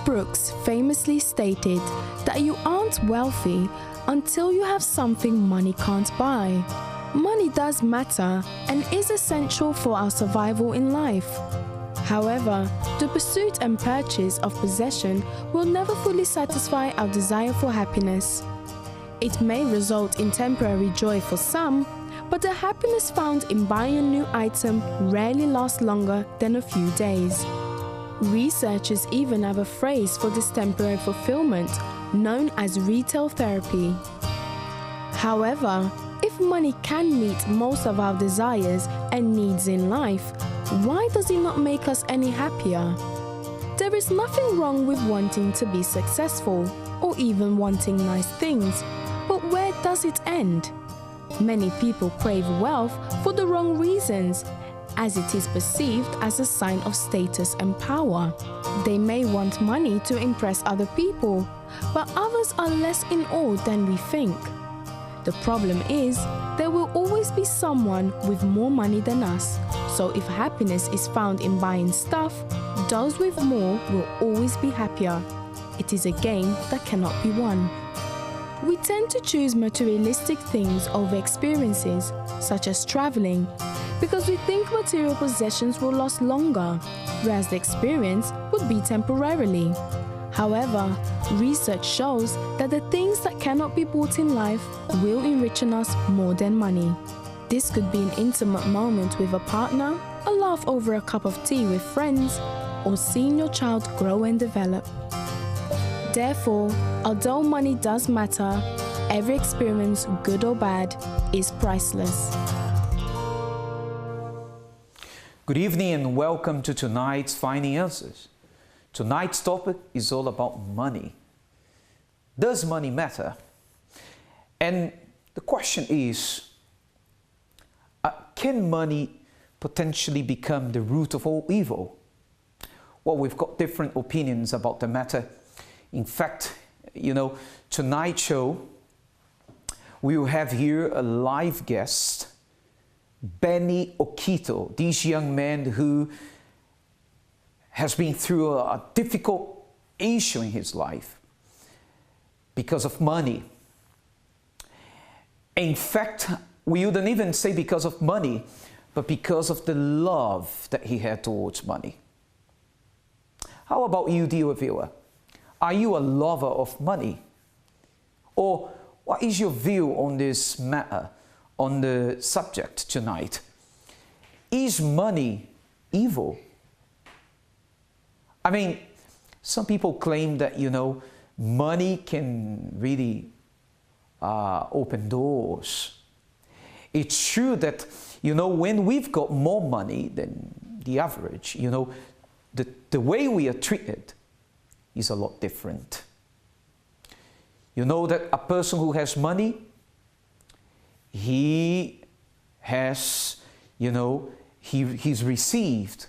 Brooks famously stated that you aren't wealthy until you have something money can't buy. Money does matter and is essential for our survival in life. However, the pursuit and purchase of possession will never fully satisfy our desire for happiness. It may result in temporary joy for some, but the happiness found in buying a new item rarely lasts longer than a few days. Researchers even have a phrase for this temporary fulfillment, known as retail therapy. However, if money can meet most of our desires and needs in life, why does it not make us any happier? There is nothing wrong with wanting to be successful or even wanting nice things, but where does it end? Many people crave wealth for the wrong reasons, as it is perceived as a sign of status and power. They may want money to impress other people, but others are less in awe than we think. The problem is, there will always be someone with more money than us, so if happiness is found in buying stuff, those with more will always be happier. It is a game that cannot be won. We tend to choose materialistic things over experiences, such as traveling, because we think material possessions will last longer, whereas the experience would be temporarily. However, research shows that the things that cannot be bought in life will enrich us more than money. This could be an intimate moment with a partner, a laugh over a cup of tea with friends, or seeing your child grow and develop. Therefore, although money does matter, every experience, good or bad, is priceless. Good evening and welcome to tonight's Finding Answers. Tonight's topic is all about money. Does money matter? And the question is, can money potentially become the root of all evil? Well, we've got different opinions about the matter. In fact, tonight's show, we will have here a live guest, Benny Okito, this young man who has been through a difficult issue in his life because of money. In fact, we wouldn't even say because of money, but because of the love that he had towards money. How about you, dear viewer? Are you a lover of money? Or what is your view on this matter, on the subject tonight? Is money evil? I mean, some people claim that, money can really open doors. It's true that, when we've got more money than the average, the way we are treated is a lot different. You know that a person who has money, he has, he's received,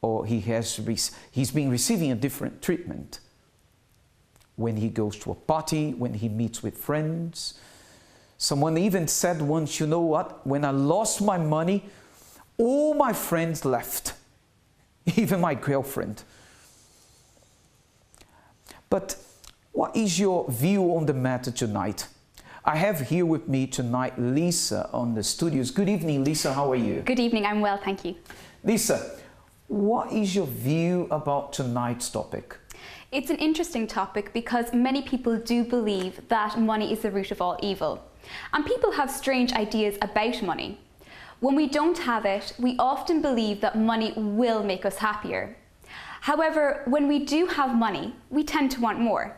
or he's been receiving a different treatment when he goes to a party, when he meets with friends. Someone even said once, you know what, when I lost my money, all my friends left, even my girlfriend. But what is your view on the matter tonight? I have here with me tonight Lisa on the studios. Good evening, Lisa. How are you? Good evening. I'm well, thank you. Lisa, what is your view about tonight's topic? It's an interesting topic because many people do believe that money is the root of all evil. And people have strange ideas about money. When we don't have it, we often believe that money will make us happier. However, when we do have money, we tend to want more.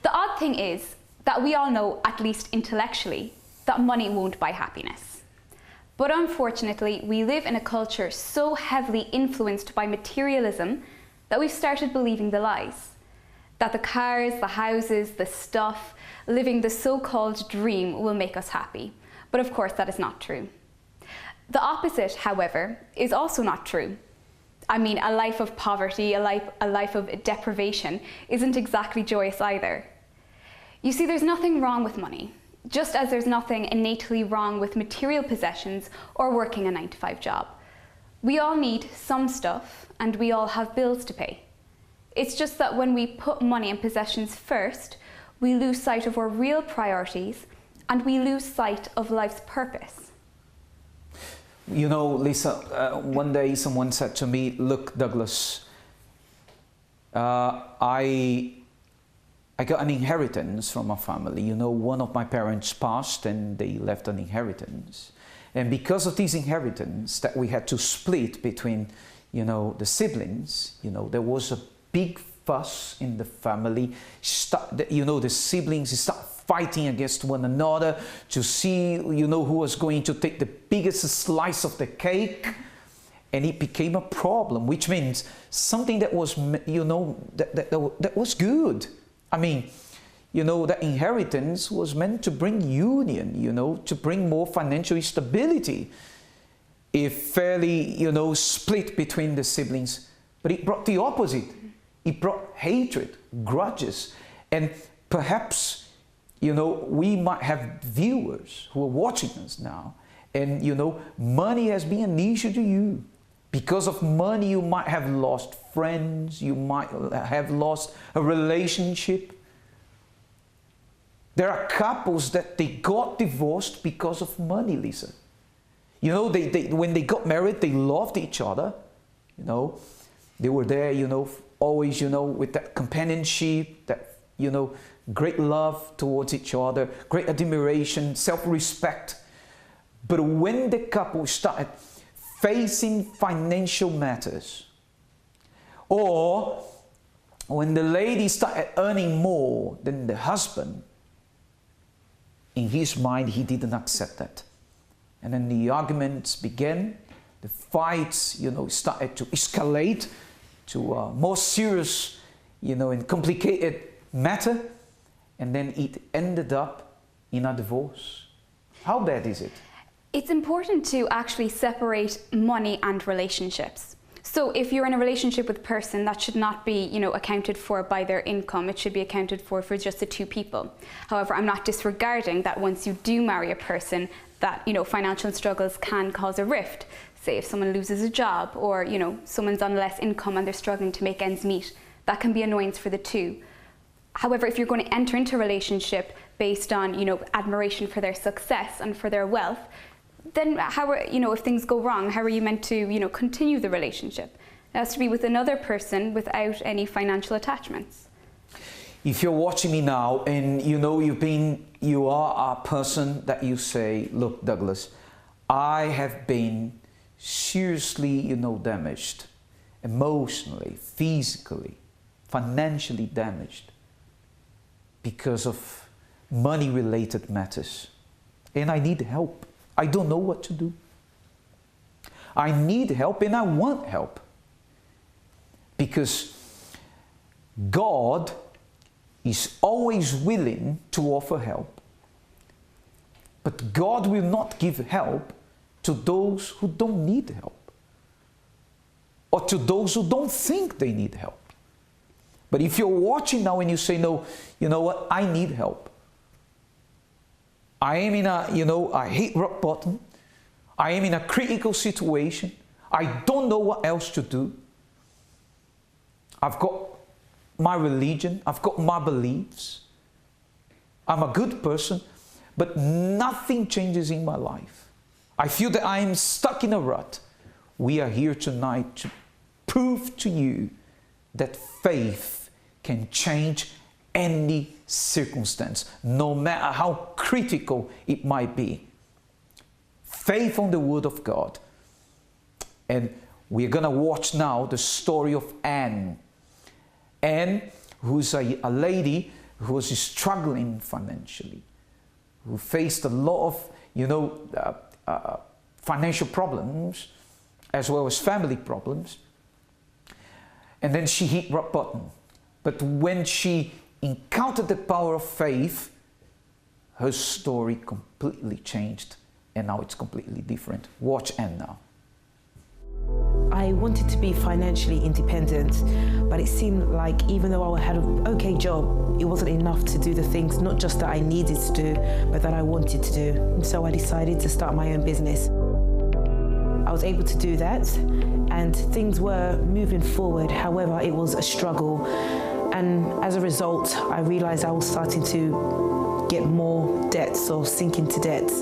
The odd thing is that we all know, at least intellectually, that money won't buy happiness. But unfortunately, we live in a culture so heavily influenced by materialism that we've started believing the lies. That the cars, the houses, the stuff, living the so-called dream will make us happy. But of course, that is not true. The opposite, however, is also not true. I mean, a life of poverty, a life of deprivation isn't exactly joyous either. You see, there's nothing wrong with money, just as there's nothing innately wrong with material possessions or working a 9-to-5 job. We all need some stuff and we all have bills to pay. It's just that when we put money and possessions first, we lose sight of our real priorities and we lose sight of life's purpose. You know, Lisa, one day someone said to me, look, Douglas, I got an inheritance from my family. You know, one of my parents passed and they left an inheritance. And because of this inheritance that we had to split between, you know, the siblings, you know, there was a big fuss in the family. You know, the siblings start fighting against one another to see, you know, who was going to take the biggest slice of the cake. And it became a problem, which means something that was, you know, that was good. I mean, you know, that inheritance was meant to bring union, you know, to bring more financial stability. It fairly, you know, split between the siblings, but it brought the opposite. It brought hatred, grudges, and perhaps, you know, we might have viewers who are watching us now, and, you know, money has been an issue to you. Because of money, you might have lost friends, you might have lost a relationship. There are couples that they got divorced because of money, Lisa. You know, when they got married, they loved each other. You know, they were there, you know, always, you know, with that companionship, that, you know, great love towards each other, great admiration, self-respect. But when the couple started facing financial matters, or when the lady started earning more than the husband, in his mind he didn't accept that. And then the arguments began, the fights, you know, started to escalate to a more serious, you know, and complicated matter, and then it ended up in a divorce. How bad is it? It's important to actually separate money and relationships. So if you're in a relationship with a person, that should not be, you know, accounted for by their income. It should be accounted for just the two people. However, I'm not disregarding that once you do marry a person, that, you know, financial struggles can cause a rift. Say if someone loses a job, or, you know, someone's on less income and they're struggling to make ends meet, that can be annoyance for the two. However, if you're going to enter into a relationship based on, you know, admiration for their success and for their wealth, then how are, you know, if things go wrong, how are you meant to, you know, continue the relationship? It has to be with another person without any financial attachments. If you're watching me now and you know you are a person that you say, look, Douglas, I have been seriously, you know, damaged, emotionally, physically, financially damaged because of money-related matters, and I need help. I don't know what to do. I need help and I want help. Because God is always willing to offer help. But God will not give help to those who don't need help, or to those who don't think they need help. But if you're watching now and you say, no, you know what, I need help. I am in a, you know, I hit rock bottom. I am in a critical situation. I don't know what else to do. I've got my religion. I've got my beliefs. I'm a good person, but nothing changes in my life. I feel that I am stuck in a rut. We are here tonight to prove to you that faith can change any circumstance, no matter how critical it might be. Faith on the Word of God. And we're going to watch now the story of Anne. Anne, who's a lady who was struggling financially, who faced a lot of, you know, financial problems, as well as family problems. And then she hit rock bottom. But when she encountered the power of faith, her story completely changed, and now it's completely different. Watch Anne now. I wanted to be financially independent, but it seemed like even though I had an okay job, it wasn't enough to do the things, not just that I needed to do, but that I wanted to do. And so I decided to start my own business. I was able to do that, and things were moving forward. However, it was a struggle. And as a result, I realized I was starting to get more debts or sink into debts.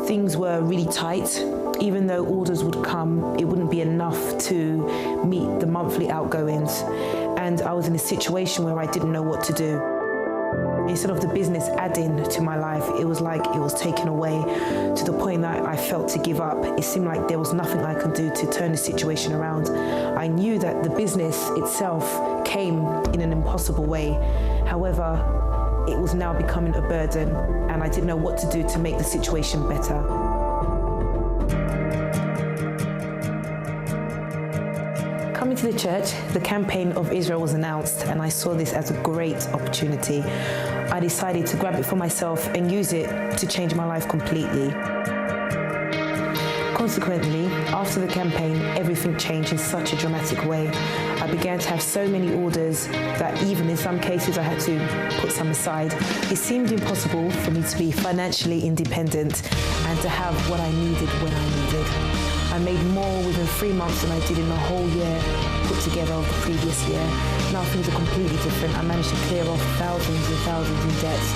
Things were really tight. Even though orders would come, it wouldn't be enough to meet the monthly outgoings. And I was in a situation where I didn't know what to do. Instead of the business adding to my life, it was like it was taken away, to the point that I felt to give up. It seemed like there was nothing I could do to turn the situation around. I knew that the business itself came in an impossible way. However, it was now becoming a burden, and I didn't know what to do to make the situation better. Coming to the church, the campaign of Israel was announced, and I saw this as a great opportunity. I decided to grab it for myself and use it to change my life completely. Consequently, after the campaign, everything changed in such a dramatic way. I began to have so many orders that even in some cases I had to put some aside. It seemed impossible for me to be financially independent and to have what I needed when I needed. I made more within 3 months than I did in a whole year put together of the previous year. Now things are completely different. I managed to clear off thousands and thousands in debts.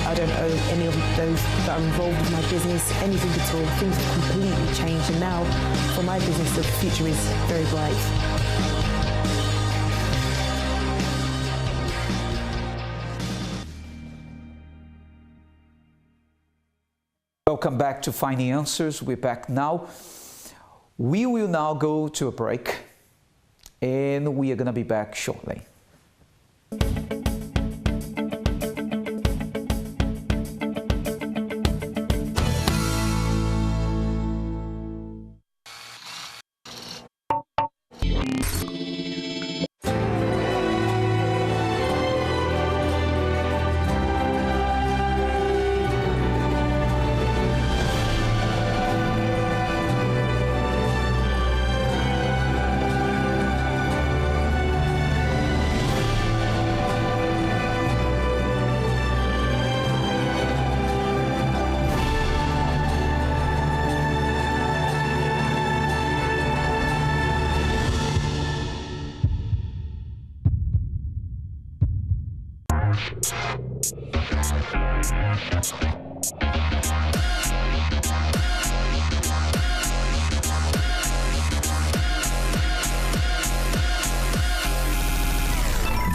I don't owe any of those that are involved with my business anything at all. Things have completely changed, and now for my business the future is very bright. Welcome back to Finding Answers. We're back now. We will now go to a break, and we are going to be back shortly.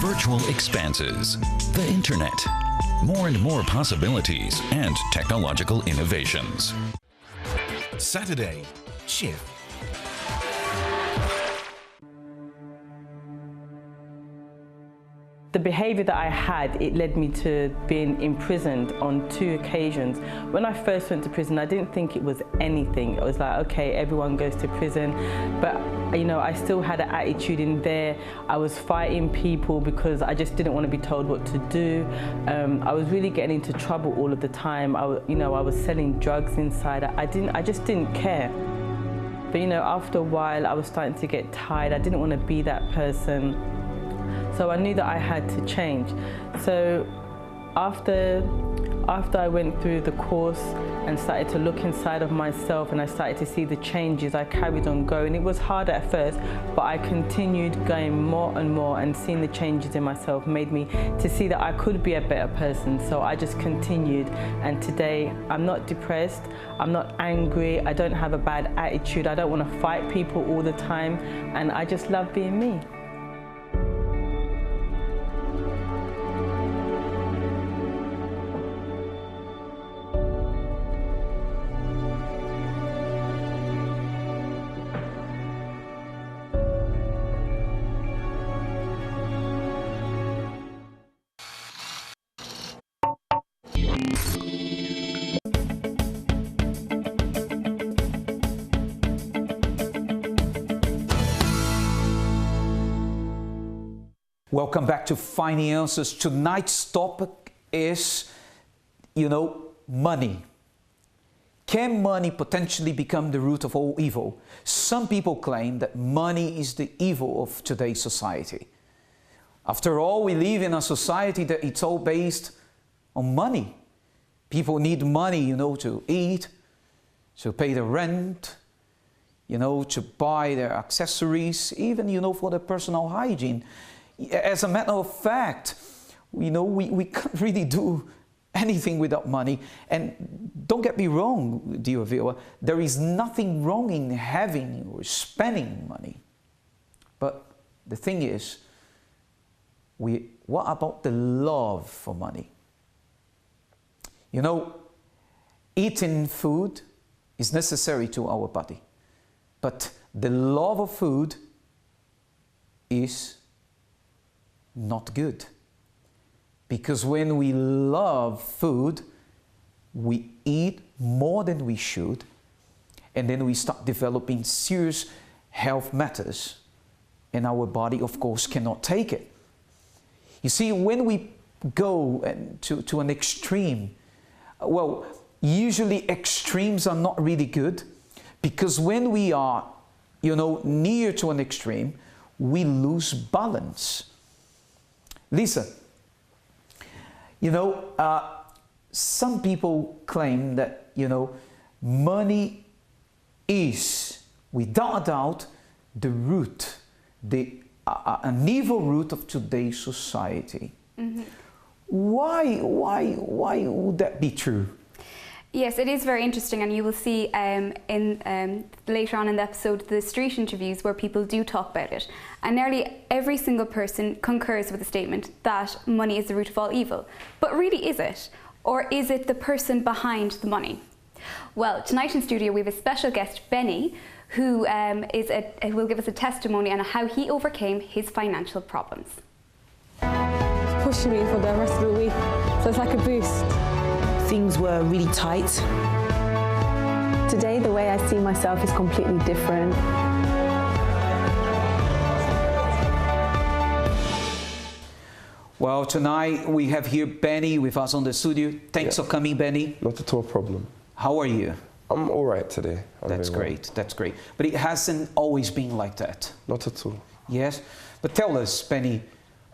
Virtual expanses, the internet, more and more possibilities and technological innovations. Saturday Shift. The behaviour that I had, it led me to being imprisoned on 2 occasions. When I first went to prison, I didn't think it was anything. It was like, okay, everyone goes to prison. But, you know, I still had an attitude in there. I was fighting people because I just didn't want to be told what to do. I was really getting into trouble all of the time. I was selling drugs inside. I just didn't care. But, you know, after a while, I was starting to get tired. I didn't want to be that person. So I knew that I had to change. So after I went through the course and started to look inside of myself and I started to see the changes, I carried on going. It was hard at first, but I continued going more and more, and seeing the changes in myself made me to see that I could be a better person. So I just continued, and today I'm not depressed, I'm not angry, I don't have a bad attitude, I don't want to fight people all the time, and I just love being me. Welcome back to Finding Answers. Tonight's topic is, money. Can money potentially become the root of all evil? Some people claim that money is the evil of today's society. After all, we live in a society that it's all based on money. People need money, you know, to eat, to pay the rent, you know, to buy their accessories, even, you know, for their personal hygiene. As a matter of fact, you know, we can't really do anything without money. And don't get me wrong, dear viewer, there is nothing wrong in having or spending money. But the thing is, what about the love for money? You know, eating food is necessary to our body, but the love of food is not good. Because when we love food, we eat more than we should, and then we start developing serious health matters, and our body, of course, cannot take it. You see, when we go to an extreme, well, usually extremes are not really good, because when we are, you know, near to an extreme, we lose balance. Listen, you know, some people claim that, you know, money is, without a doubt, the root, an evil root of today's society. Mm-hmm. Why would that be true? Yes, it is very interesting, and you will see later on in the episode the street interviews where people do talk about it, and nearly every single person concurs with the statement that money is the root of all evil. But really, is it? Or is it the person behind the money? Well, tonight in studio we have a special guest, Benny, who will give us a testimony on how he overcame his financial problems. Pushing me for the rest of the week, so it's like a boost. Things were really tight. Today, the way I see myself is completely different. Well, tonight we have here Benny with us on the studio. Thanks for coming, Benny. Not at all a problem. How are you? I'm all right today. That's great, that's great. But it hasn't always been like that. Not at all. Yes? But tell us, Benny,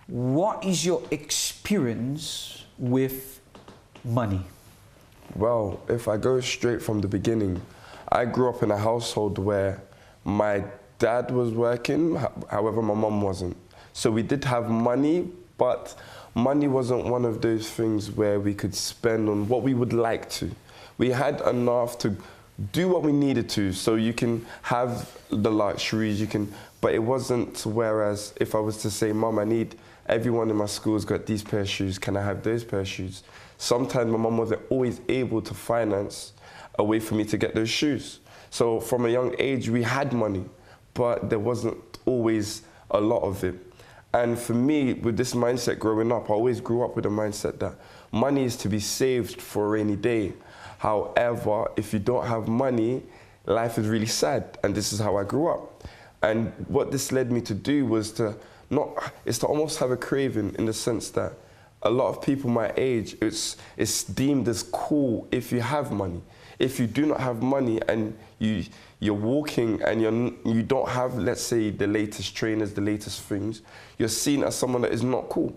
what is your experience with money? Well, if I go straight from the beginning, I grew up in a household where my dad was working, however my mum wasn't. So we did have money, but money wasn't one of those things where we could spend on what we would like to. We had enough to do what we needed to, so you can have the luxuries, but it wasn't, whereas if I was to say, Mum, I need everyone in my school's got these pair of shoes, can I have those pair of shoes? Sometimes my mum wasn't always able to finance a way for me to get those shoes. So from a young age, we had money, but there wasn't always a lot of it. And for me, with this mindset growing up, I always grew up with a mindset that money is to be saved for a rainy day. However, if you don't have money, life is really sad. And this is how I grew up. And what this led me to do was to almost have a craving, in the sense that a lot of people my age, it's deemed as cool if you have money. If you do not have money and you're walking and you don't have, let's say, the latest trainers, the latest things, you're seen as someone that is not cool.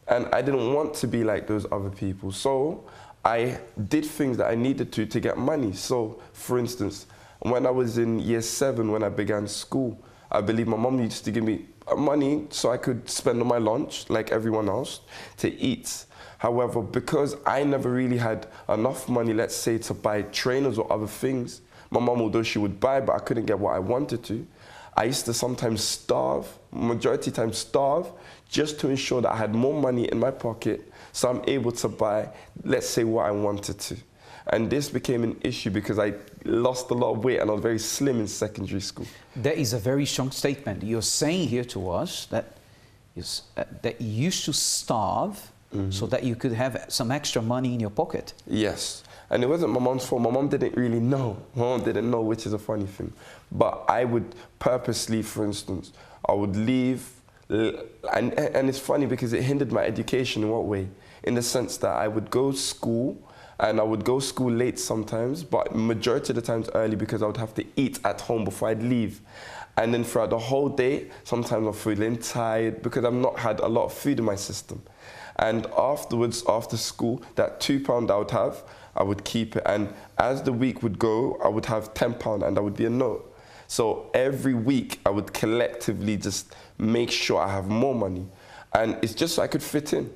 And I didn't want to be like those other people. So I did things that I needed to get money. So, for instance, when I was in year 7, when I began school, I believe my mum used to give me money so I could spend on my lunch, like everyone else, to eat. However, because I never really had enough money, let's say, to buy trainers or other things, my mum, although she would buy, but I couldn't get what I wanted to, I used to sometimes starve, majority of the time starve, just to ensure that I had more money in my pocket so I'm able to buy, let's say, what I wanted to. And this became an issue because I lost a lot of weight and I was very slim in secondary school. That is a very strong statement. You're saying here to us that you used to starve so that you could have some extra money in your pocket. Yes. And it wasn't my mom's fault. My mom didn't really know. My mom didn't know, which is a funny thing. But I would purposely, for instance, I would leave. And it's funny because it hindered my education in what way? In the sense that I would go to school And I would go school late sometimes, but majority of the times early because I would have to eat at home before I'd leave. And then throughout the whole day, sometimes I'm feeling tired because I've not had a lot of food in my system. And afterwards, after school, that £2 I would have, I would keep it. And as the week would go, I would have £10 and that would be a note. So every week I would collectively just make sure I have more money. And it's just so I could fit in.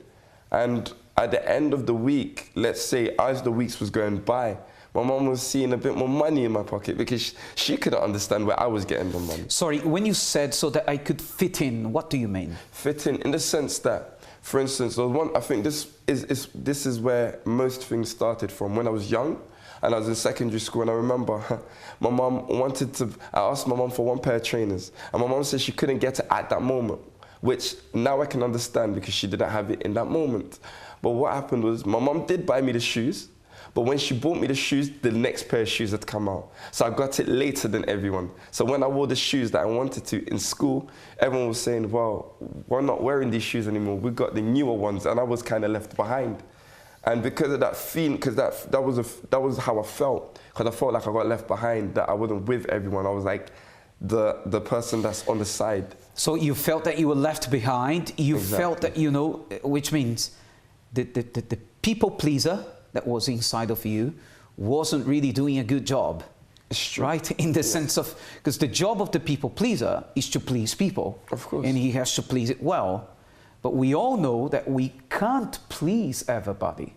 And at the end of the week, let's say as the weeks was going by, my mom was seeing a bit more money in my pocket because she couldn't understand where I was getting the money. Sorry, when you said so that I could fit in, what do you mean? Fit in the sense that, for instance, there was one, I think this is where most things started from. When I was young and I was in secondary school, and I remember my mom I asked my mom for one pair of trainers, and my mom said she couldn't get it at that moment, which now I can understand because she didn't have it in that moment. But what happened was my mom did buy me the shoes, but when she bought me the shoes, the next pair of shoes had come out. So I got it later than everyone. So when I wore the shoes that I wanted to in school, everyone was saying, well, we're not wearing these shoes anymore. We got the newer ones, and I was kind of left behind. And because of that feeling, because that was how I felt, because I felt like I got left behind, that I wasn't with everyone. I was like the person that's on the side. So you felt that you were left behind. You felt that, you know, which means the people pleaser that was inside of you wasn't really doing a good job, right? In the sense of, because the job of the people pleaser is to please people. Of course. And he has to please it well. But we all know that we can't please everybody.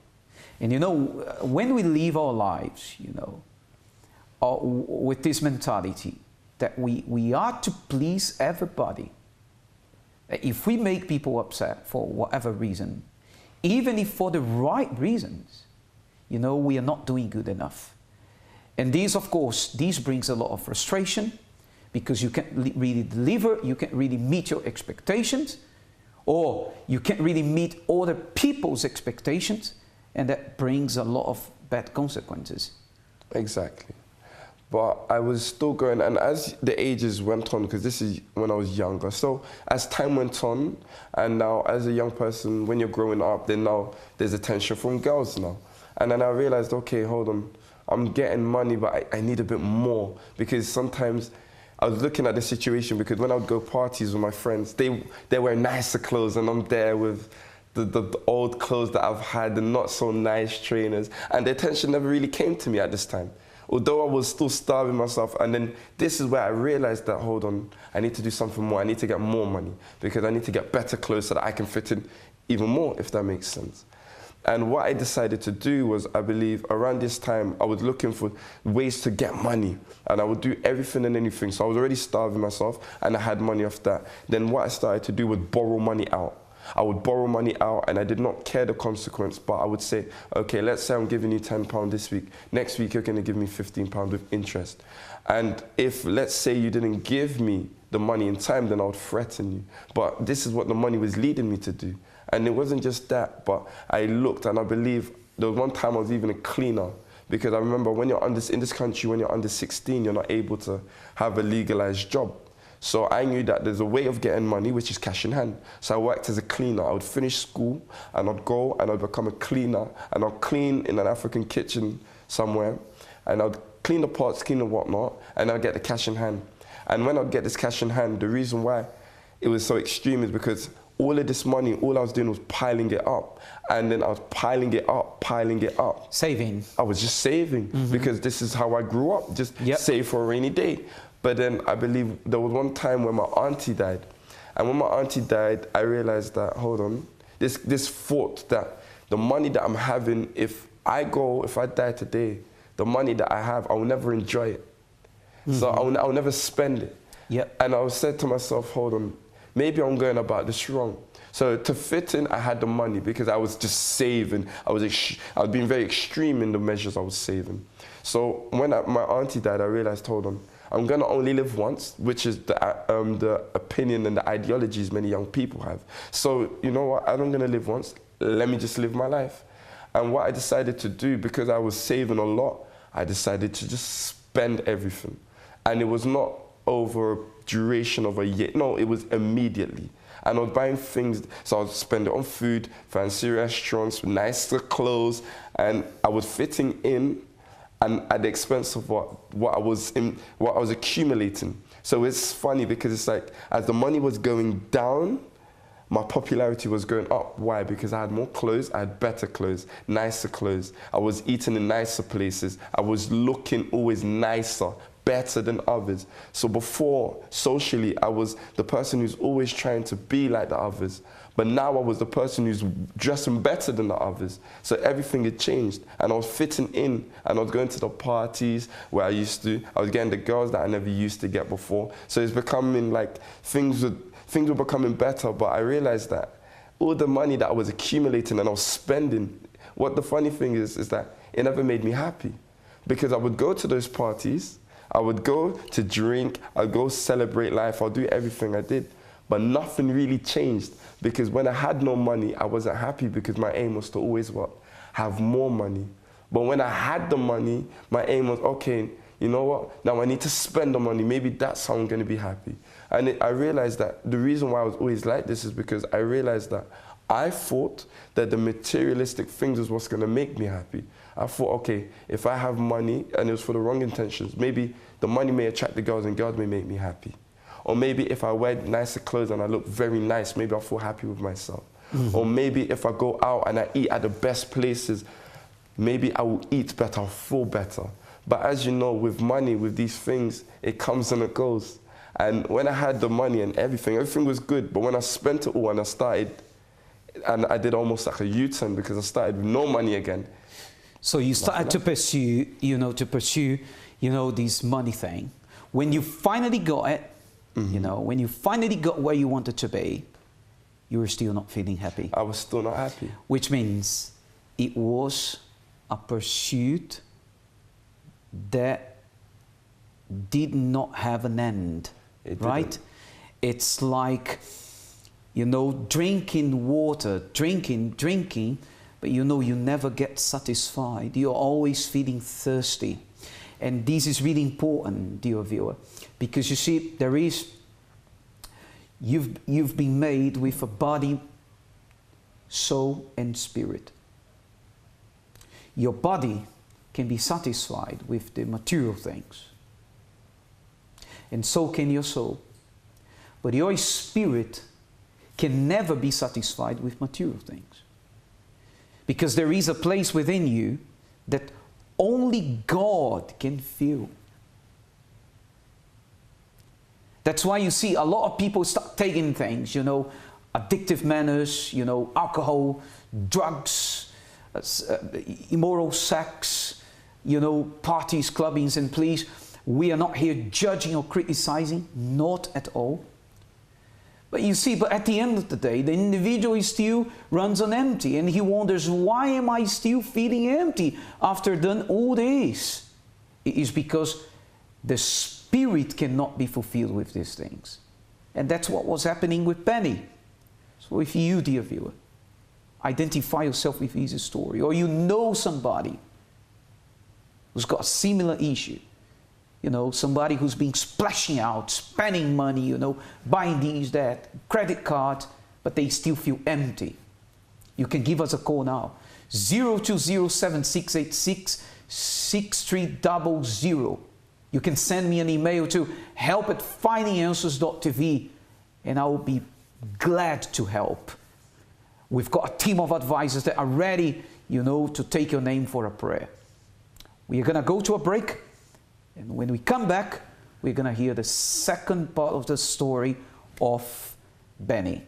And you know, when we live our lives, you know, with this mentality that we are to please everybody, if we make people upset for whatever reason, even if for the right reasons, you know, we are not doing good enough. And these, of course, these brings a lot of frustration because you can't really deliver, you can't really meet your expectations, or you can't really meet other people's expectations, and that brings a lot of bad consequences. Exactly. But I was still going, and as the ages went on, because this is when I was younger, so as time went on, and now as a young person, when you're growing up, then now there's attention from girls now. And then I realized, okay, hold on, I'm getting money, but I need a bit more, because sometimes I was looking at the situation, because when I would go parties with my friends, they wear nicer clothes, and I'm there with the old clothes that I've had, the not so nice trainers, and the attention never really came to me at this time. Although I was still starving myself, and then this is where I realized that, hold on, I need to do something more. I need to get more money because I need to get better clothes so that I can fit in even more, if that makes sense. And what I decided to do was, I believe, around this time, I was looking for ways to get money, and I would do everything and anything. So I was already starving myself, and I had money off that. Then what I started to do was borrow money out. I would borrow money out, and I did not care the consequence, but I would say, okay, let's say I'm giving you £10 this week. Next week, you're going to give me £15 with interest. And if, let's say, you didn't give me the money in time, then I would threaten you. But this is what the money was leading me to do. And it wasn't just that, but I looked, and I believe there was one time I was even a cleaner, because I remember when you're in this country, when you're under 16, you're not able to have a legalized job. So I knew that there's a way of getting money, which is cash in hand. So I worked as a cleaner. I would finish school, and I'd go and I'd become a cleaner, and I'd clean in an African kitchen somewhere, and I'd clean the pots, clean the whatnot, and I'd get the cash in hand. And when I'd get this cash in hand, the reason why it was so extreme is because all of this money, all I was doing was piling it up. And then I was piling it up. Saving. I was just saving, because this is how I grew up, just save for a rainy day. But then I believe there was one time when my auntie died. And when my auntie died, I realized that, hold on, this thought that the money that I'm having, if I die today, the money that I have, I will never enjoy it. So I'll never spend it. And I said to myself, hold on, maybe I'm going about this wrong. So to fit in, I had the money because I was just saving. I was being very extreme in the measures I was saving. So when my auntie died, I realized, hold on, I'm going to only live once, which is the opinion and the ideologies many young people have. So, you know what, I'm going to live once, let me just live my life. And what I decided to do, because I was saving a lot, I decided to just spend everything. And it was not over a duration of a year, no, it was immediately. And I was buying things, so I would spend it on food, fancy restaurants, nicer clothes, and I was fitting in and at the expense of what I was accumulating. So it's funny because it's like, as the money was going down, my popularity was going up. Why? Because I had more clothes, I had better clothes, nicer clothes. I was eating in nicer places. I was looking always nicer, better than others. So before, socially, I was the person who's always trying to be like the others. But now I was the person who's dressing better than the others. So everything had changed. And I was fitting in. And I was going to the parties where I was getting the girls that I never used to get before. So it's becoming like, things were becoming better. But I realized that all the money that I was accumulating and I was spending, what the funny thing is that it never made me happy. Because I would go to those parties, I would go to drink, I'd go celebrate life, I'll do everything I did. But nothing really changed, because when I had no money, I wasn't happy because my aim was to always have more money. But when I had the money, my aim was, okay, you know what? Now I need to spend the money. Maybe that's how I'm going to be happy. And I realized that the reason why I was always like this is because I realized that I thought that the materialistic things is what's going to make me happy. I thought, okay, if I have money, and it was for the wrong intentions, maybe the money may attract the girls and girls may make me happy. Or maybe if I wear nicer clothes and I look very nice, maybe I'll feel happy with myself. Mm-hmm. Or maybe if I go out and I eat at the best places, maybe I will eat better, I'll feel better. But as you know, with money, with these things, it comes and it goes. And when I had the money and everything was good. But when I spent it all and I started, and I did almost like a U-turn because I started with no money again. So you started to pursue, this money thing. When you finally got it, mm-hmm. When you finally got where you wanted to be, you were still not feeling happy. I was still not happy. Which means it was a pursuit that did not have an end, right? It's like, drinking water, drinking, but you never get satisfied. You're always feeling thirsty. And this is really important, dear viewer, because you see, you've been made with a body, soul, and spirit. Your body can be satisfied with the material things, and so can your soul. But your spirit can never be satisfied with material things, because there is a place within you that only God can fill. That's why you see a lot of people start taking things, addictive manners, alcohol, drugs, immoral sex, parties, clubbings, and please, we are not here judging or criticizing, not at all. But you see, but at the end of the day, the individual still runs on empty, and he wonders, why am I still feeling empty after done all this? It is because the spirit cannot be fulfilled with these things. And that's what was happening with Penny. So if you, dear viewer, identify yourself with his story, or you know somebody who's got a similar issue, somebody who's been splashing out, spending money, buying these, that, credit card, but they still feel empty. You can give us a call now. 02076866300. You can send me an email to help@findinganswers.tv, and I will be glad to help. We've got a team of advisors that are ready, to take your name for a prayer. We are going to go to a break. And when we come back, we're going to hear the second part of the story of Benny.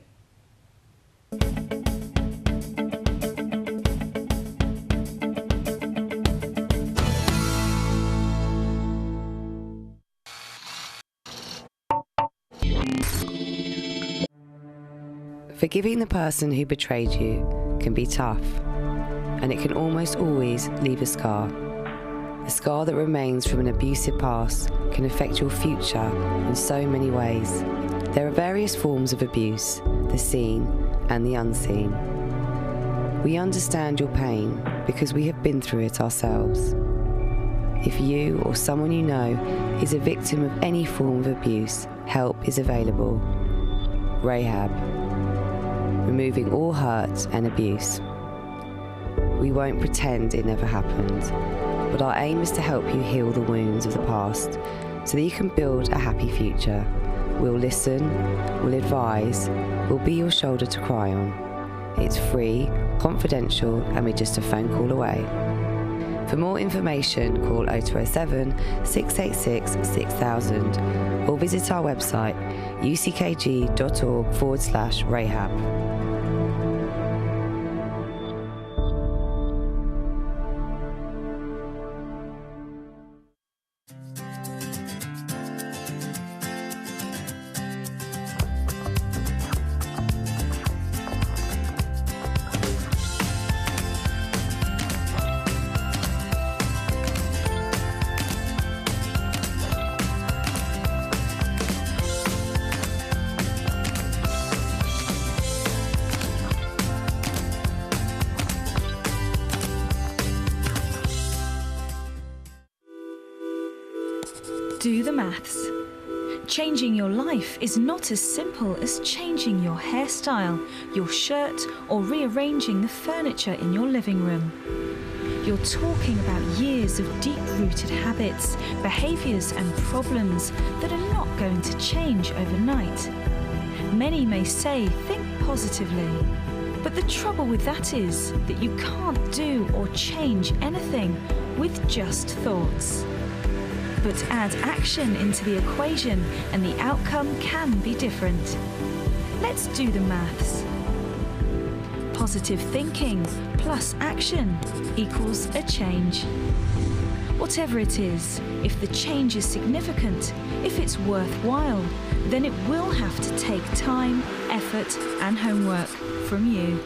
Forgiving the person who betrayed you can be tough, and it can almost always leave a scar. The scar that remains from an abusive past can affect your future in so many ways. There are various forms of abuse, the seen and the unseen. We understand your pain because we have been through it ourselves. If you or someone you know is a victim of any form of abuse, help is available. Rahab, removing all hurt and abuse. We won't pretend it never happened, but our aim is to help you heal the wounds of the past so that you can build a happy future. We'll listen, we'll advise, we'll be your shoulder to cry on. It's free, confidential, and we're just a phone call away. For more information, call 0207 686 6000 or visit our website uckg.org/Rahab. Do the maths. Changing your life is not as simple as changing your hairstyle, your shirt, or rearranging the furniture in your living room. You're talking about years of deep-rooted habits, behaviours and problems that are not going to change overnight. Many may say, think positively, but the trouble with that is that you can't do or change anything with just thoughts. But add action into the equation and the outcome can be different. Let's do the maths. Positive thinking plus action equals a change. Whatever it is, if the change is significant, if it's worthwhile, then it will have to take time, effort, and homework from you.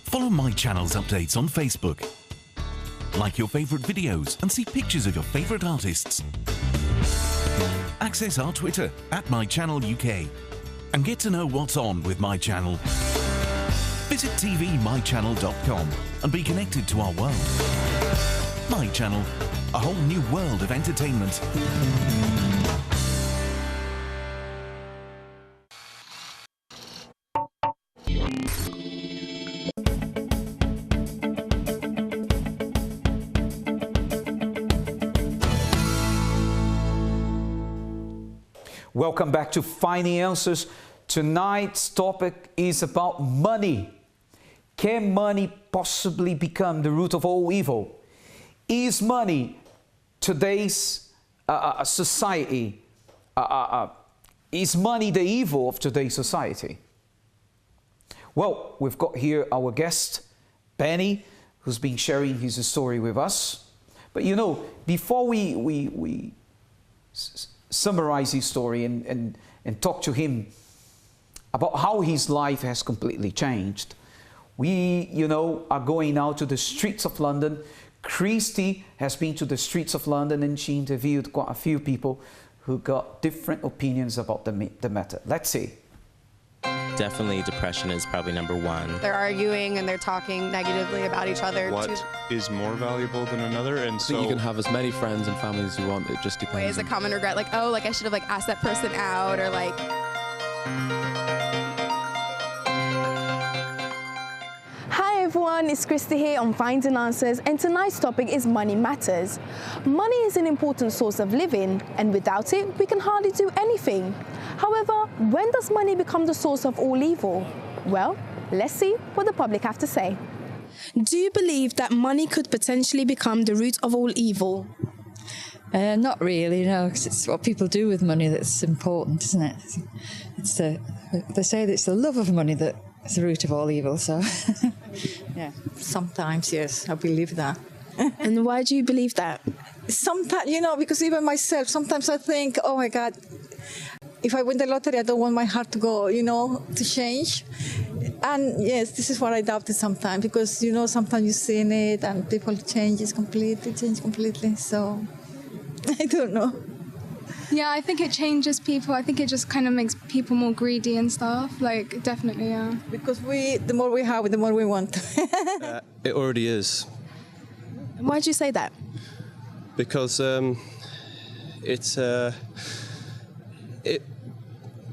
Follow My Channel's updates on Facebook. Like your favourite videos and see pictures of your favourite artists. Access our Twitter @MyChannelUK and get to know what's on with My Channel. Visit tvmychannel.com and be connected to our world. My Channel, a whole new world of entertainment. Welcome back to Finding Answers. Tonight's topic is about money. Can money possibly become the root of all evil? Is money today's society? Is money the evil of today's society? Well, we've got here our guest, Benny, who's been sharing his story with us. But you know, before we summarize his story and talk to him about how his life has completely changed, we, you know, are going out to the streets of London. Christy has been to the streets of London and she interviewed quite a few people who got different opinions about the matter. Let's see. Definitely depression is probably number one. They're arguing and they're talking negatively about each other. What is more valuable than another? And so you can have as many friends and family as you want. It just depends. Is a common regret, like, oh, like I should have like asked that person out, or like. Hi everyone, it's Christy here on Finding Answers, and tonight's topic is money matters. Money is an important source of living, and without it, we can hardly do anything. However, when does money become the source of all evil? Well, let's see what the public have to say. Do you believe that money could potentially become the root of all evil? Not really, no, because it's what people do with money that's important, isn't it? They say that it's the love of money that is the root of all evil, so yeah. Sometimes, yes, I believe that. And why do you believe that? Sometimes, you know, because even myself, sometimes I think, oh my God, if I win the lottery, I don't want my heart to go, you know, to change. And yes, this is what I doubted sometimes, because, you know, sometimes you see in it and people change completely. So I don't know. Yeah, I think it changes people. I think it just kind of makes people more greedy and stuff. Like, definitely, yeah. Because the more we have, the more we want. It already is. Why do you say that? Because it's it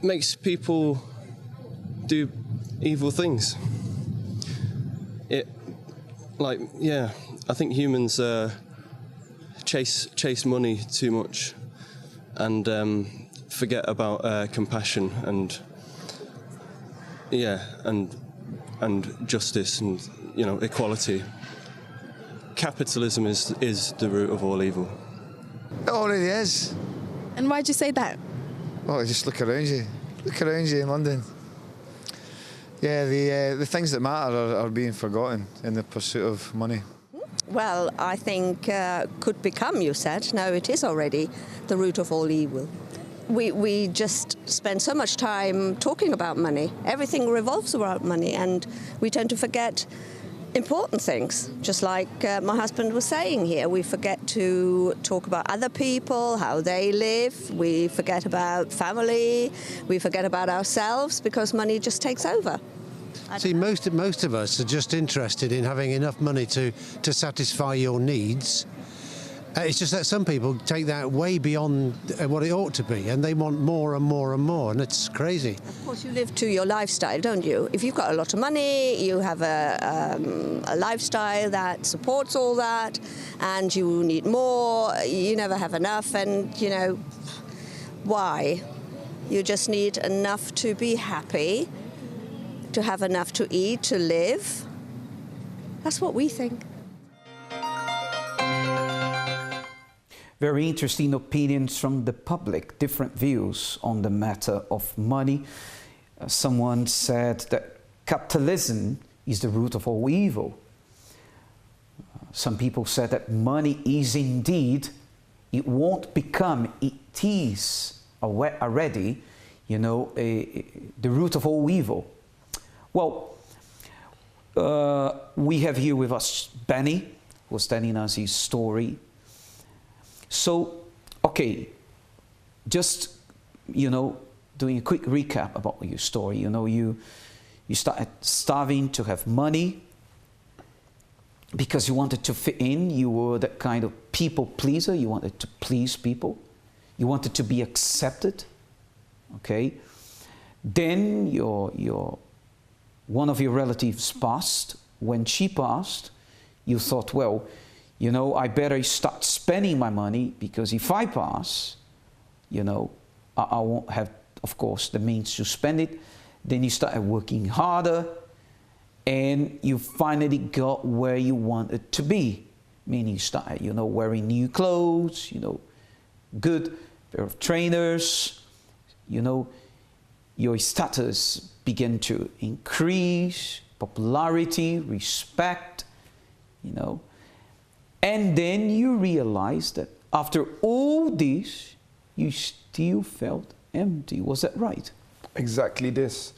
makes people do evil things. I think humans chase money too much and forget about compassion and justice and equality. Capitalism is the root of all evil. It already is. And why'd you say that? Well, just look around you. Look around you in London. Yeah, the things that matter are being forgotten in the pursuit of money. Well, I think could become, you said. No, it is already the root of all evil. We just spend so much time talking about money. Everything revolves around money, and we tend to forget important things. Just like my husband was saying here, we forget to talk about other people, how they live. We forget about family. We forget about ourselves because money just takes over. See, most of us are just interested in having enough money to satisfy your needs. It's just that some people take that way beyond what it ought to be, and they want more and more and more, and it's crazy. Of course, you live to your lifestyle, don't you? If you've got a lot of money, you have a lifestyle that supports all that, and you need more, you never have enough, and, why? You just need enough to be happy, to have enough to eat, to live. That's what we think. Very interesting opinions from the public, different views on the matter of money. Someone said that capitalism is the root of all evil. Some people said that money is indeed, it won't become, it is already, the root of all evil. Well, we have here with us Benny, who's telling us his story. So, okay, just, doing a quick recap about your story. You started starving to have money because you wanted to fit in. You were that kind of people pleaser. You wanted to please people. You wanted to be accepted, okay? Then one of your relatives passed. When she passed, you thought, well, I better start spending my money because if I pass, I won't have, of course, the means to spend it. Then you started working harder and you finally got where you wanted to be. Meaning you started, wearing new clothes, good pair of trainers, your status began to increase, popularity, respect, And then you realize that after all this, you still felt empty. Was that right? Exactly this.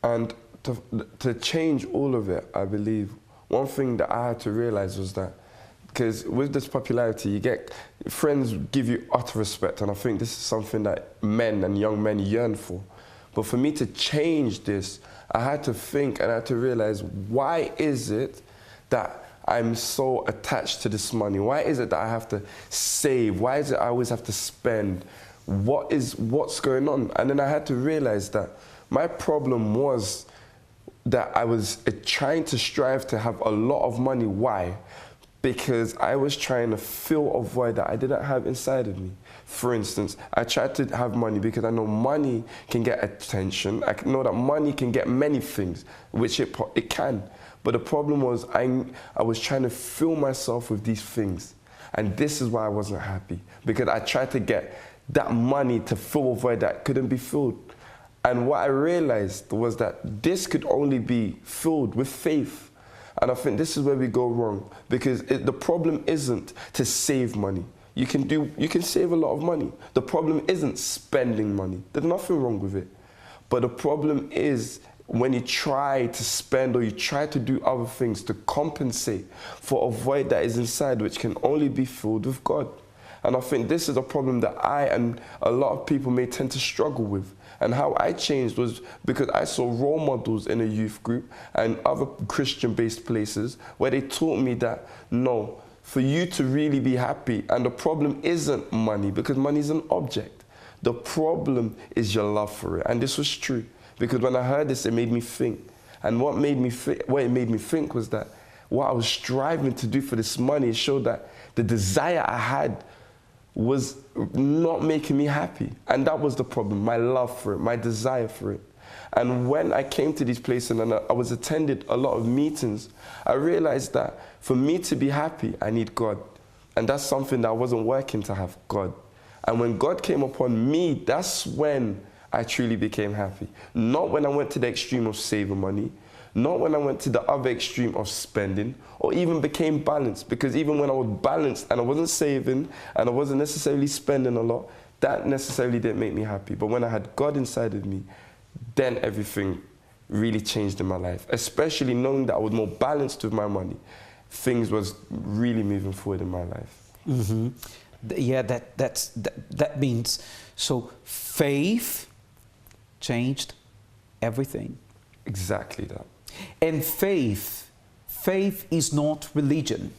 And to change all of it, I believe, one thing that I had to realize was that, because with this popularity, you get, friends give you utter respect, and I think this is something that men and young men yearn for. But for me to change this, I had to think and I had to realize, why is it that I'm so attached to this money? Why is it that I have to save? Why is it I always have to spend? What's going on? And then I had to realize that my problem was that I was trying to strive to have a lot of money. Why? Because I was trying to fill a void that I didn't have inside of me. For instance, I tried to have money because I know money can get attention. I know that money can get many things, which it can. But the problem was I was trying to fill myself with these things. And this is why I wasn't happy. Because I tried to get that money to fill a void that couldn't be filled. And what I realized was that this could only be filled with faith. And I think this is where we go wrong. Because the problem isn't to save money. You can save a lot of money. The problem isn't spending money. There's nothing wrong with it. But the problem is when you try to spend or you try to do other things to compensate for a void that is inside, which can only be filled with God. And I think this is a problem that I and a lot of people may tend to struggle with. And how I changed was because I saw role models in a youth group and other Christian-based places where they taught me that, no, for you to really be happy, and the problem isn't money, because money is an object. The problem is your love for it. And this was true, because when I heard this, it made me think. And what it made me think was that what I was striving to do for this money showed that the desire I had was not making me happy. And that was the problem, my love for it, my desire for it. And when I came to these places and I was attended a lot of meetings, I realized that for me to be happy, I need God. And that's something that I wasn't working to have, God. And when God came upon me, that's when I truly became happy. Not when I went to the extreme of saving money, not when I went to the other extreme of spending, or even became balanced. Because even when I was balanced and I wasn't saving and I wasn't necessarily spending a lot, that necessarily didn't make me happy. But when I had God inside of me, then everything really changed in my life. Especially knowing that I was more balanced with my money. Things was really moving forward in my life. Mm-hmm. Yeah, that means, so faith changed everything. Exactly that. And faith is not religion.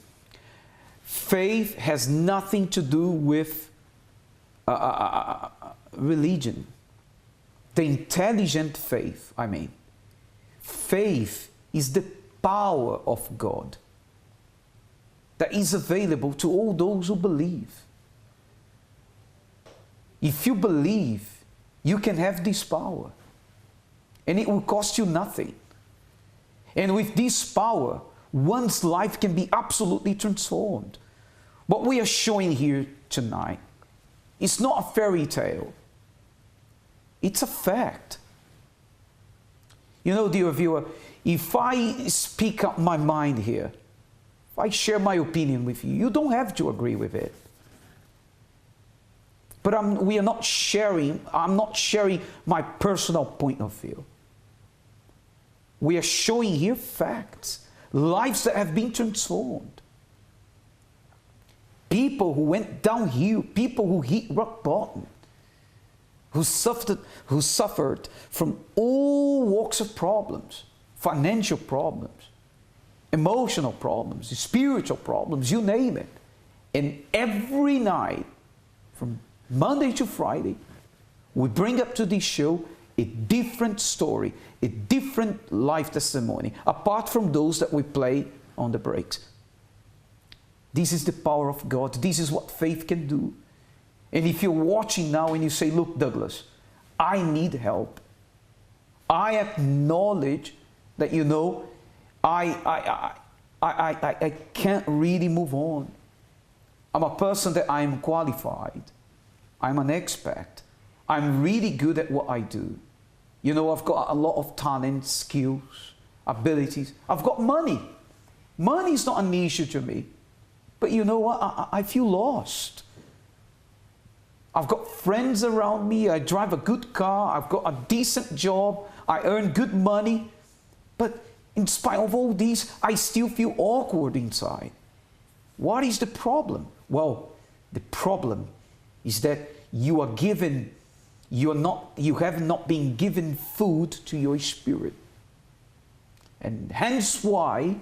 Faith has nothing to do with religion. The intelligent faith, I mean. Faith is the power of God that is available to all those who believe. If you believe, you can have this power. And it will cost you nothing. And with this power, one's life can be absolutely transformed. What we are showing here tonight is not a fairy tale. It's a fact. You know, dear viewer, if I speak up my mind here, if I share my opinion with you, you don't have to agree with it. But I'm not sharing my personal point of view. We are showing here facts, lives that have been transformed. People who went downhill, people who hit rock bottom, who suffered from all walks of problems, financial problems, emotional problems, spiritual problems, you name it. And every night, from Monday to Friday, we bring up to this show a different story, a different life testimony, apart from those that we play on the breaks. This is the power of God. This is what faith can do. And if you're watching now and you say, look, Douglas, I need help. I acknowledge that, you know, I can't really move on. I'm a person that I am qualified. I'm an expert. I'm really good at what I do. You know, I've got a lot of talent, skills, abilities. I've got money. Money is not an issue to me. But you know what? I feel lost. I've got friends around me. I drive a good car. I've got a decent job. I earn good money. But in spite of all these, I still feel awkward inside. What is the problem? Well, the problem is that you have not been given food to your spirit. And hence why,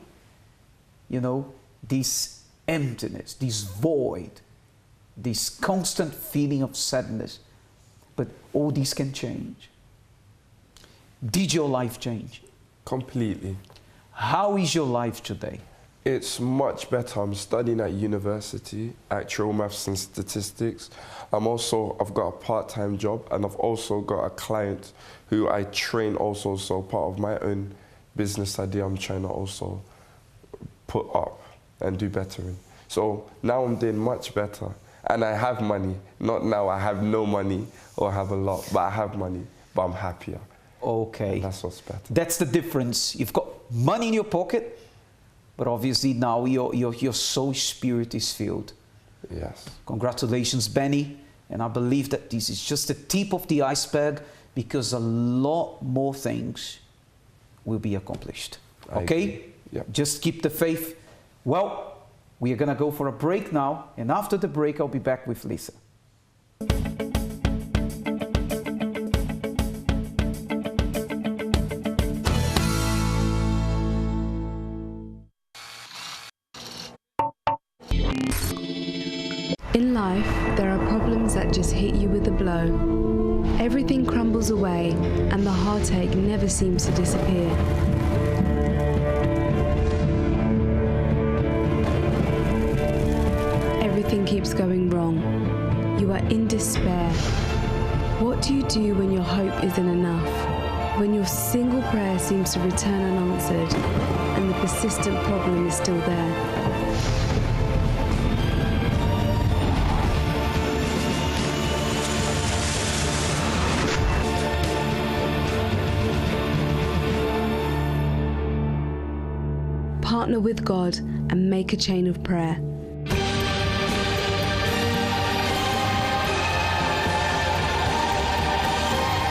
you know, this emptiness, this void, this constant feeling of sadness. But all this can change. Did your life change? Completely. How is your life today? It's much better. I'm studying at university, actual maths and statistics. I've got a part-time job, and I've also got a client who I train also, so part of my own business idea I'm trying to also put up and do better in. So now I'm doing much better, and I have money. Not now I have no money or have a lot, but I have money, but I'm happier. Okay. And that's what's better. That's the difference. You've got money in your pocket, but obviously now your soul spirit is filled. Yes. Congratulations, Benny. And I believe that this is just the tip of the iceberg, because a lot more things will be accomplished. Okay? Yeah. Just keep the faith. Well, we are going to go for a break now. And after the break, I'll be back with Lisa. In life, there are problems that that just hit you with a blow. Everything crumbles away and the heartache never seems to disappear. Everything keeps going wrong. You are in despair. What do you do when your hope isn't enough? When your single prayer seems to return unanswered and the persistent problem is still there? Partner with God and make a chain of prayer.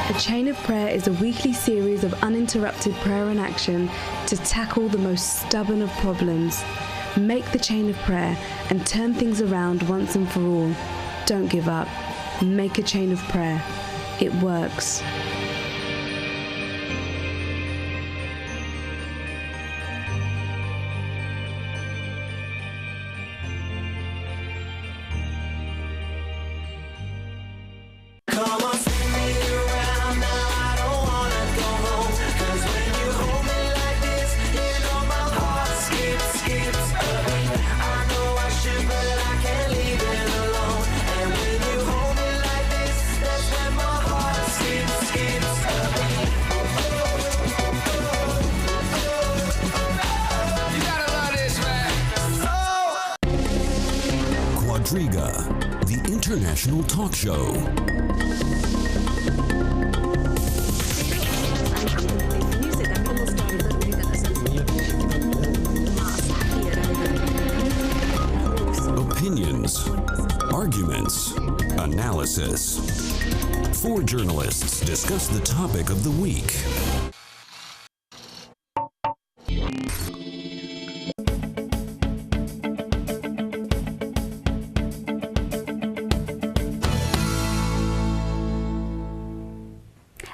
A Chain of Prayer is a weekly series of uninterrupted prayer and action to tackle the most stubborn of problems. Make the chain of prayer and turn things around once and for all. Don't give up. Make a chain of prayer. It works. The international talk show. Opinions, arguments, analysis. Four journalists discuss the topic of the week.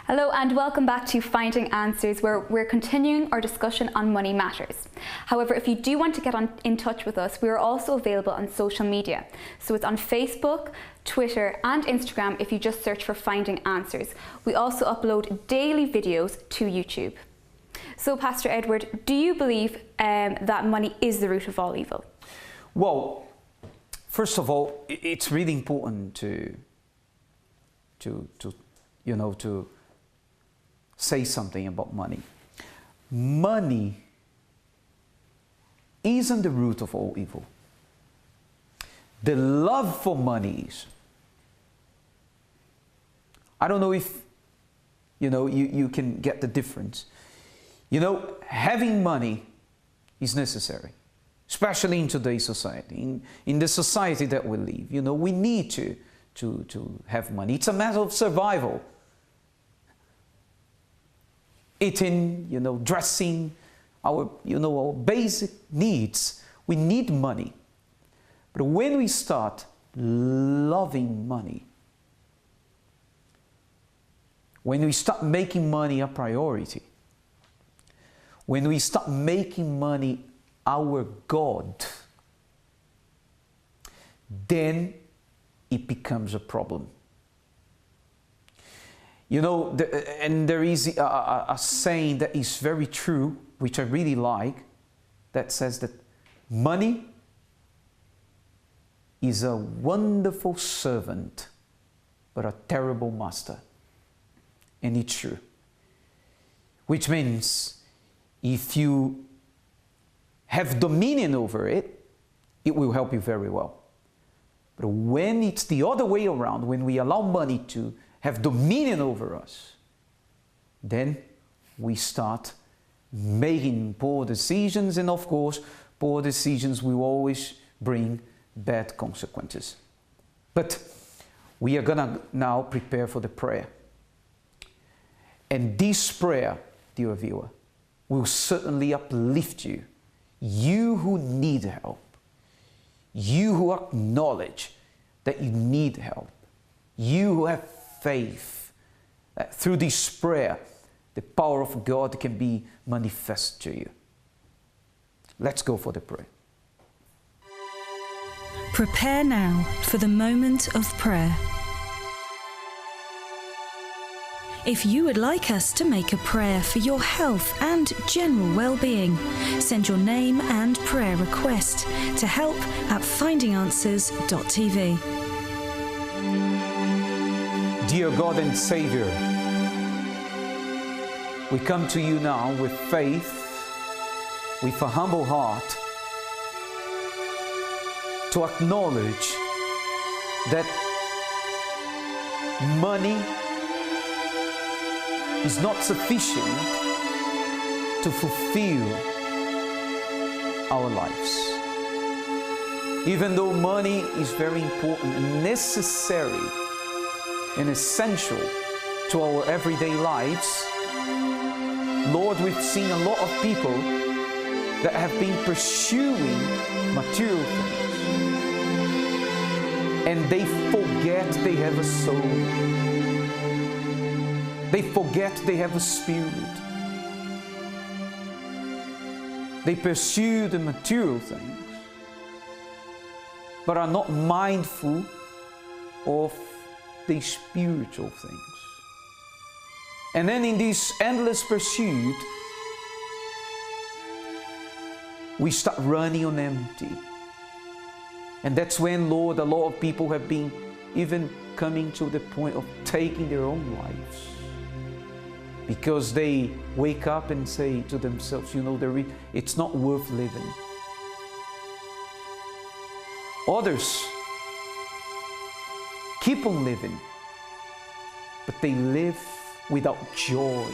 Hello and welcome back to Finding Answers, where we're continuing our discussion on money matters. However, if you do want to get in touch with us, we are also available on social media. So it's on Facebook, Twitter and Instagram if you just search for Finding Answers. We also upload daily videos to YouTube. So Pastor Edward, do you believe that money is the root of all evil? Well, first of all, it's really important to say something about money. Money isn't the root of all evil. The love for money is. I don't know if you can get the difference. Having money is necessary, especially in today's society, in the society that we live. We need to have money. It's a matter of survival. Eating, dressing, our basic needs. We need money. But when we start loving money, when we start making money a priority, when we start making money our God, then it becomes a problem. And there is a saying that is very true, which I really like, that says that money is a wonderful servant, but a terrible master. And it's true. Which means if you have dominion over it, it will help you very well. But when it's the other way around, when we allow money to have dominion over us, then we start making poor decisions, and of course, poor decisions will always bring bad consequences. But we are gonna now prepare for the prayer. And this prayer, dear viewer, will certainly uplift you. You who need help. You who acknowledge that you need help. You who have faith that through this prayer, the power of God can be manifest to you. Let's go for the prayer. Prepare now for the moment of prayer. If you would like us to make a prayer for your health and general well-being, send your name and prayer request to help@findinganswers.tv. Dear God and Savior, we come to you now with faith, with a humble heart, to acknowledge that money is not sufficient to fulfill our lives. Even though money is very important and necessary and essential to our everyday lives, Lord, we've seen a lot of people that have been pursuing material things, and they forget they have a soul. They forget they have a spirit. They pursue the material things, but are not mindful of the spiritual things. And then in this endless pursuit, we start running on empty. And that's when, Lord, a lot of people have been even coming to the point of taking their own lives. Because they wake up and say to themselves, you know, it's not worth living. Others keep on living, but they live without joy,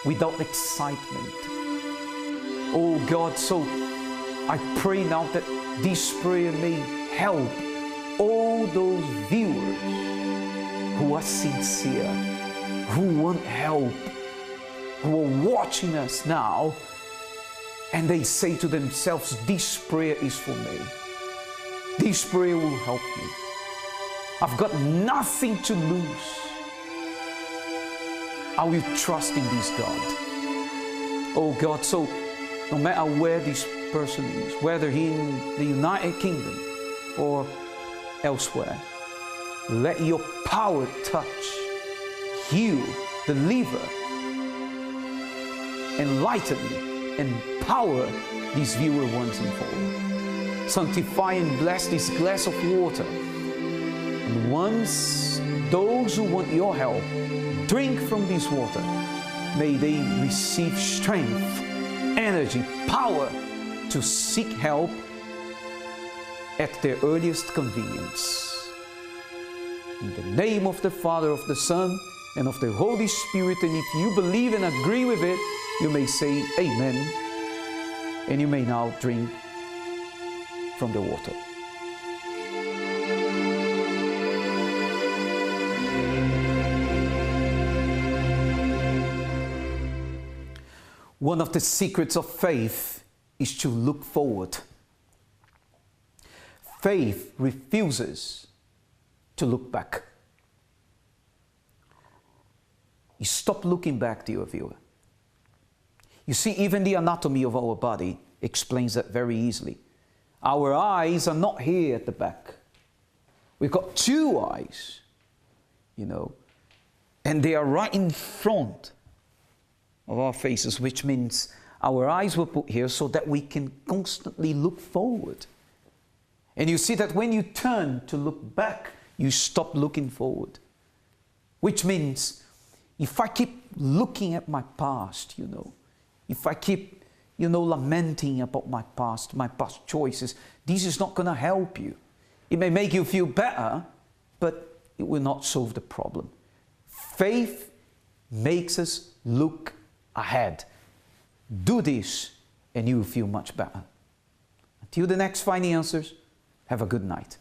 without excitement. Oh God, so I pray now that this prayer may help all those viewers who are sincere, who want help, who are watching us now, and they say to themselves, this prayer is for me. This prayer will help me. I've got nothing to lose. I will trust in this God. Oh God, so no matter where this person is, whether he in the United Kingdom or elsewhere, let your power touch, heal, deliver, enlighten, empower this viewer once and for all. Sanctify and bless this glass of water. And once those who want your help drink from this water, may they receive strength, energy, power to seek help at their earliest convenience. In the name of the Father, of the Son, and of the Holy Spirit, and if you believe and agree with it, you may say Amen, and you may now drink from the water. One of the secrets of faith is to look forward. Faith refuses to look back. You stop looking back, dear viewer. You see, even the anatomy of our body explains that very easily. Our eyes are not here at the back. We've got two eyes, you know, and they are right in front of our faces, which means our eyes were put here so that we can constantly look forward. And you see that when you turn to look back, you stop looking forward. Which means, if I keep looking at my past, you know, if I keep, you know, lamenting about my past choices, this is not going to help you. It may make you feel better, but it will not solve the problem. Faith makes us look ahead. Do this and you will feel much better. Until the next Finding Answers, have a good night.